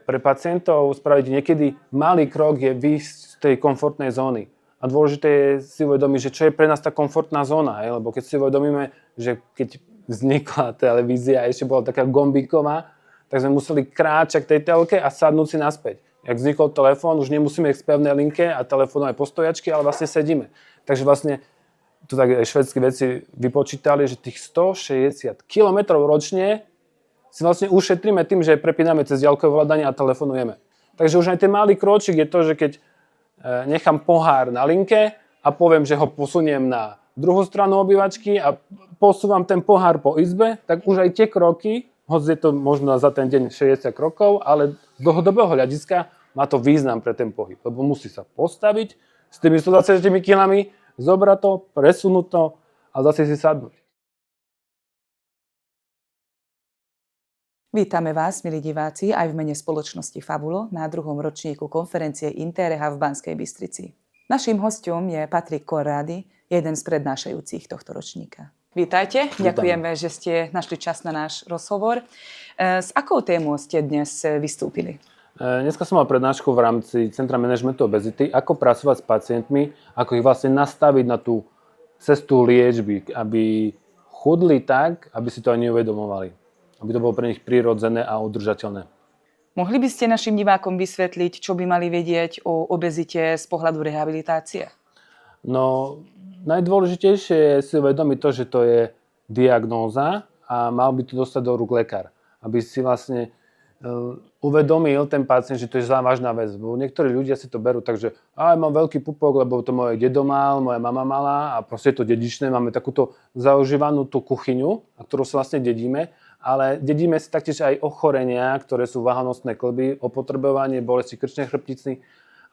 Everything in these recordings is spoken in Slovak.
pre pacientov spraviť niekedy malý krok je výjsť z tej komfortnej zóny. A dôležité je si uvedomiť, že čo je pre nás tá komfortná zóna. Lebo keď si uvedomíme, že keď vznikla televízia a ešte bola taká gombíková, tak sme museli kráčať k tej telke a sadnúť si naspäť. Jak vznikol telefón, už nemusíme ísť k pevnej linke a telefonovej postojačky, ale vlastne sedíme. Takže vlastne to tak aj švédski vedci vypočítali, že tých 160 km ročne si vlastne ušetríme tým, že prepíname cez diaľkové ovládanie a telefonujeme. Takže už aj ten malý kročík je to, že keď nechám pohár na linke a poviem, že ho posuniem na druhú stranu obývačky a posúvam ten pohár po izbe, tak už aj tie kroky, hoď je to možno za ten deň 60 krokov, ale z dlhodobého hľadiska má to význam pre ten pohyb. Lebo musí sa postaviť s tými 120 kilami, zobrať to, presunúť to a zase si sadnúť. Vítame vás, milí diváci, aj v mene spoločnosti Fabulo na 2. ročníku konferencie Interreha v Banskej Bystrici. Naším hosťom je Patrik Korrády, jeden z prednášajúcich tohto ročníka. Vítajte, ďakujeme, že ste našli čas na náš rozhovor. S akou témou ste dnes vystúpili? Dneska som mal prednášku v rámci Centra manažmentu obezity, ako pracovať s pacientmi, ako ich vlastne nastaviť na tú cestu liečby, aby chudli tak, aby si to aj neuvedomovali. Aby to bolo pre nich prirodzené a udržateľné. Mohli by ste našim divákom vysvetliť, čo by mali vedieť o obezite z pohľadu rehabilitácie? No, najdôležitejšie je si uvedomiť to, že to je diagnóza a mal by to dostať do rúk lekár. Aby si vlastne uvedomil ten pacient, že to je závažná vec. Bo niektorí ľudia si to berú tak, že mám veľký pupok, lebo to moje dedo mal, moja mama mala a proste je to dedičné. Máme takúto zaužívanú tú kuchyňu, ktorú sa vlastne dedíme. Ale dedíme si taktiež aj ochorenia, ktoré sú váhanostné kĺby, opotrebovanie, bolesti krčnej chrbtici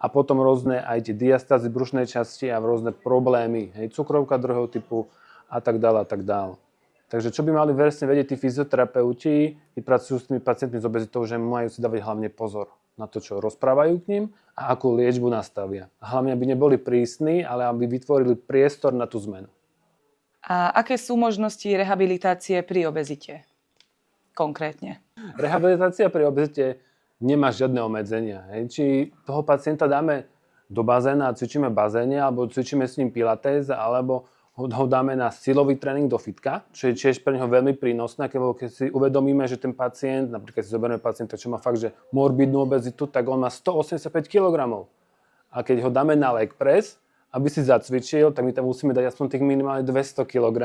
a potom rôzne aj tie diastázy brušnej časti a rôzne problémy, cukrovka druhého typu a tak ďalej a tak ďalej. Takže čo by mali vlastne vedieť tí fyzioterapeuti, tí pracujú s tými pacientmi s obezitou, že majú si dávať hlavne pozor na to, čo rozprávajú k ním a akú liečbu nastavia. A hlavne, aby neboli prísni, ale aby vytvorili priestor na tú zmenu. A aké sú možnosti rehabilitácie pri obezite? Konkrétne. Rehabilitácia pri obezite nemá žiadne obmedzenia. Či toho pacienta dáme do bazéna a cvičíme v bazéne, alebo cvičíme s ním pilates, alebo ho dáme na silový tréning do fitka, čo je tiež pre neho veľmi prínosné, keď si uvedomíme, že ten pacient, napríklad si zoberieme pacienta, čo má fakt, že morbidnú obezitu, tak on má 185 kg. A keď ho dáme na leg press, aby si zacvičil, tak my tam musíme dať aspoň tých minimálne 200 kg,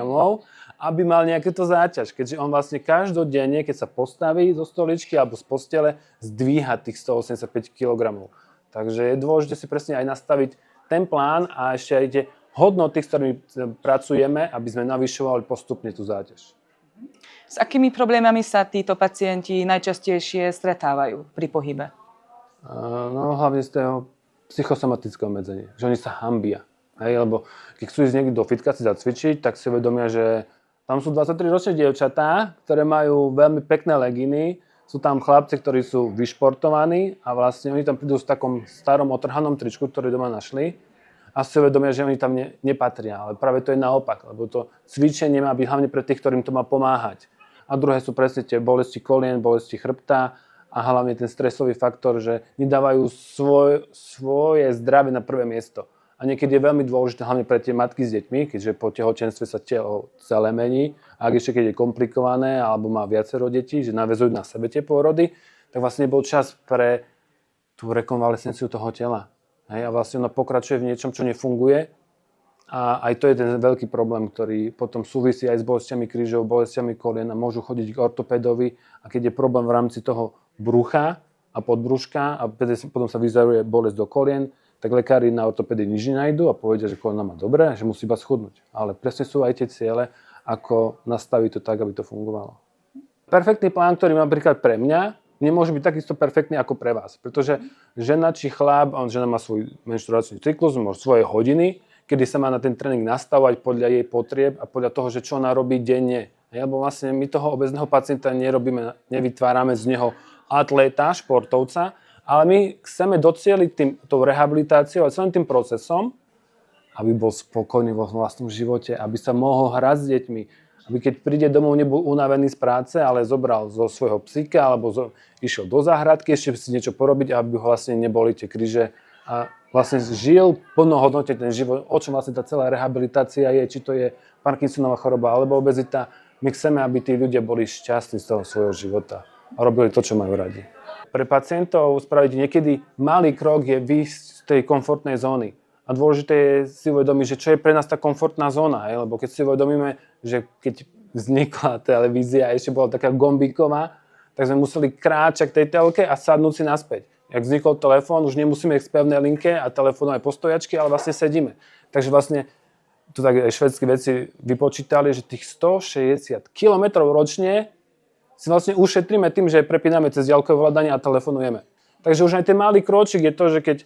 aby mal nejaké to záťaž. Keďže on vlastne každodenne, keď sa postaví zo stoličky alebo z postele, zdvíha tých 185 kg. Takže je dôležité si presne aj nastaviť ten plán a ešte aj tie hodnoty, s ktorými pracujeme, aby sme navyšovali postupne tú záťaž. S akými problémami sa títo pacienti najčastejšie stretávajú pri pohybe? No hlavne z toho psychosomatické obmedzenie, že oni sa hanbia. Lebo keď chcú ísť niekde do fitka si zacvičiť, tak si vedomia, že tam sú 23-ročné dievčatá, ktoré majú veľmi pekné leginy, sú tam chlapci, ktorí sú vyšportovaní a vlastne oni tam prídu v takom starom otrhanom tričku, ktorý doma našli a si vedomia, že oni tam nepatria. Ale práve to je naopak, lebo to cvičenie má byť hlavne pre tých, ktorým to má pomáhať. A druhé sú presne tie bolesti kolien, bolesti chrbta, a hlavne ten stresový faktor, že nedávajú svoje zdravie na prvé miesto. A niekedy je veľmi dôležité, hlavne pre tie matky s deťmi, keďže po tehotenstve sa telo celé mení, a ak ešte keď je komplikované, alebo má viacero detí, že naväzujú na sebe tie pôrody, tak vlastne nebol čas pre tú rekonvalescenciu toho tela. A vlastne ono pokračuje v niečom, čo nefunguje. A aj to je ten veľký problém, ktorý potom súvisí aj s bolestiami krížov, bolestiami kolien a môžu chodiť k ortopédovi. A keď je problém v rámci toho brucha a podbruška a potom sa vyzeruje bolesť do kolien, tak lekári na ortopédii nič nenájdu a povedia, že kolena má dobre, že musí iba schudnúť. Ale presne sú aj tie ciele, ako nastaviť to tak, aby to fungovalo. Perfektný plán, ktorý má napríklad pre mňa, nemôže byť takisto perfektný ako pre vás. Pretože žena či chlap, žena má svoj menštruačný cyklus, má svoje hodiny, kedy sa má na ten tréning nastavovať podľa jej potrieb a podľa toho, že čo ona robí denne. Lebo vlastne my toho obezného pacienta nevytvárame z neho atléta, športovca, ale my chceme docieliť tou rehabilitáciou a celým tým procesom, aby bol spokojný vo vlastnom živote, aby sa mohol hrať s deťmi, aby keď príde domov, nebol unavený z práce, ale zobral zo svojho psíka alebo išiel do záhradky, ešte si niečo porobiť, aby ho vlastne neboli tie kríže a vlastne žil plnohodnotne ten život, o čom vlastne tá celá rehabilitácia je, či to je Parkinsonová choroba alebo obezita. My chceme, aby tí ľudia boli šťastní z toho svojho života a robili to, čo majú radi. Pre pacientov spraviť niekedy malý krok je výjsť z tej komfortnej zóny. A dôležité je si uvedomiť, že čo je pre nás tá komfortná zóna. Lebo keď si uvedomíme, že keď vznikla televízia a ešte bola taká gombíková, tak sme museli kráčať k tej telke a sadnúť si naspäť. Jak vznikol telefón, už nemusíme ísť k pevnej linke a telefonovať po stojačky, ale vlastne sedíme. Takže vlastne, tu tak aj švédski vedci vypočítali, že tých 160 km ročne si vlastne ušetríme tým, že prepíname cez diaľkové ovládanie a telefonujeme. Takže už aj ten malý kročík je to, že keď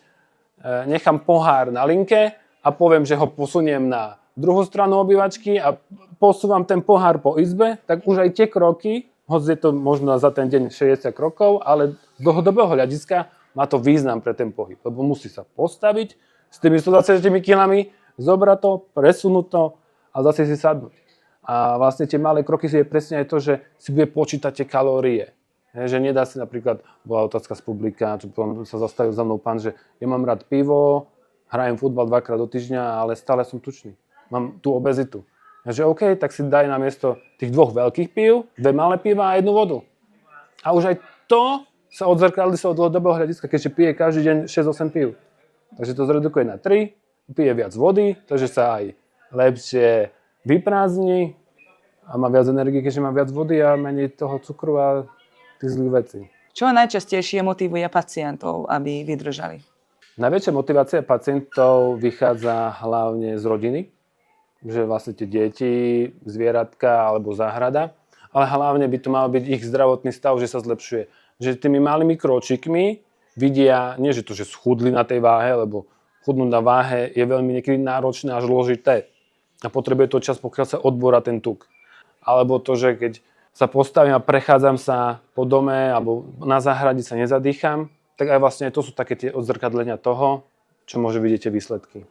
nechám pohár na linke a poviem, že ho posuniem na druhú stranu obývačky a posúvam ten pohár po izbe, tak už aj tie kroky, hoď je to možno za ten deň 60 krokov, ale z dlhodobého hľadiska má to význam pre ten pohyb. Lebo musí sa postaviť s tými 120 kilami, zobrať to, presunúť to a zase si sadnúť. A vlastne tie malé kroky je presne aj to, že si bude počítať tie kalórie. Že nedá si napríklad, bola otázka z publika, čo sa zastavil za mnou pán, že ja mám rád pivo, hrajem futbal 2-krát do týždňa, ale stále som tučný. Mám tú obezitu. Takže OK, tak si daj namiesto tých 2 veľkých pív, 2 malé piva a 1 vodu. A už aj to sa odzrkadlí sa od dlhodobého hľadiska, keďže pije každý deň 6-8 pív. Takže to zredukuje na 3, pije viac vody, takže sa aj lepšie vyprázdni a má viac energie, keďže má viac vody a menej toho cukru a tých zlých vecí. Čo najčastejšie motivuje pacientov, aby vydržali? Najväčšia motivácia pacientov vychádza hlavne z rodiny, že vlastne tie deti, zvieratka alebo záhrada, ale hlavne by to mal byť ich zdravotný stav, že sa zlepšuje. Že tými malými kročikmi vidia, nie že to, že schudli na tej váhe, lebo chudnúť na váhe je veľmi niekedy náročné až zložité a potrebuje to čas, pokiaľ sa odbúra ten tuk. Alebo to, že keď sa postavím a prechádzam sa po dome alebo na záhrade sa nezadýcham, tak aj vlastne to sú také tie odzrkadlenia toho, čo môže vidieť tie výsledky.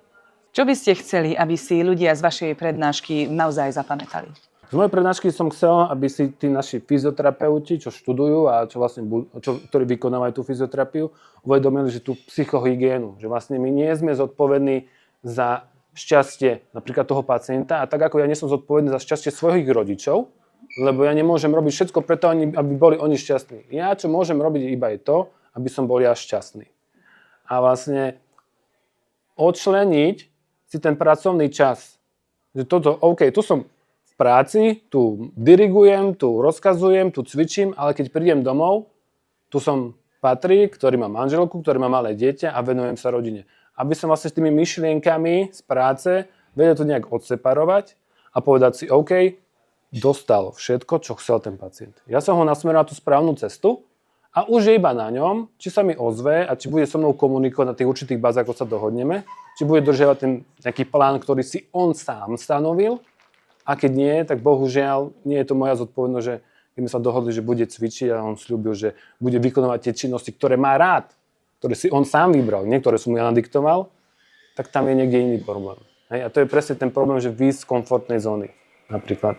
Čo by ste chceli, aby si ľudia z vašej prednášky naozaj zapamätali? Z mojej prednášky som chcel, aby si tí naši fyzioterapeuti, čo študujú a ktorí vykonávajú tú fyzioterapiu, uvedomili, že tú psychohygienu, že vlastne my nie sme zodpovední za šťastie napríklad toho pacienta a tak ako ja nie som zodpovedný za šťastie svojich rodičov, lebo ja nemôžem robiť všetko preto, aby boli oni šťastní. Ja, čo môžem robiť iba je to, aby som bol ja šťastný. A vlastne odčleniť si ten pracovný čas. Že toto, OK, tu som v práci, tu dirigujem, tu rozkazujem, tu cvičím, ale keď prídem domov, tu som Patrik, ktorý má manželku, ktorý má malé dieťa a venujem sa rodine. Aby som vlastne s tými myšlienkami z práce vedel to nejak odseparovať a povedať si, OK, dostal všetko, čo chcel ten pacient. Ja som ho nasmeroval na tú správnu cestu a už je iba na ňom, či sa mi ozve a či bude so mnou komunikovať na tých určitých bázach, ako sa dohodneme, či bude držiavať ten nejaký plán, ktorý si on sám stanovil a keď nie, tak bohužiaľ nie je to moja zodpovednosť, že keď sme sa dohodli, že bude cvičiť a on sľúbil, že bude vykonovať tie činnosti, ktoré má rád, ktoré si on sám vybral, niektoré som mu ja nadiktoval, tak tam je niekde iný problém. Hej? A to je presne ten problém, že výjsť z komfortnej zóny napríklad.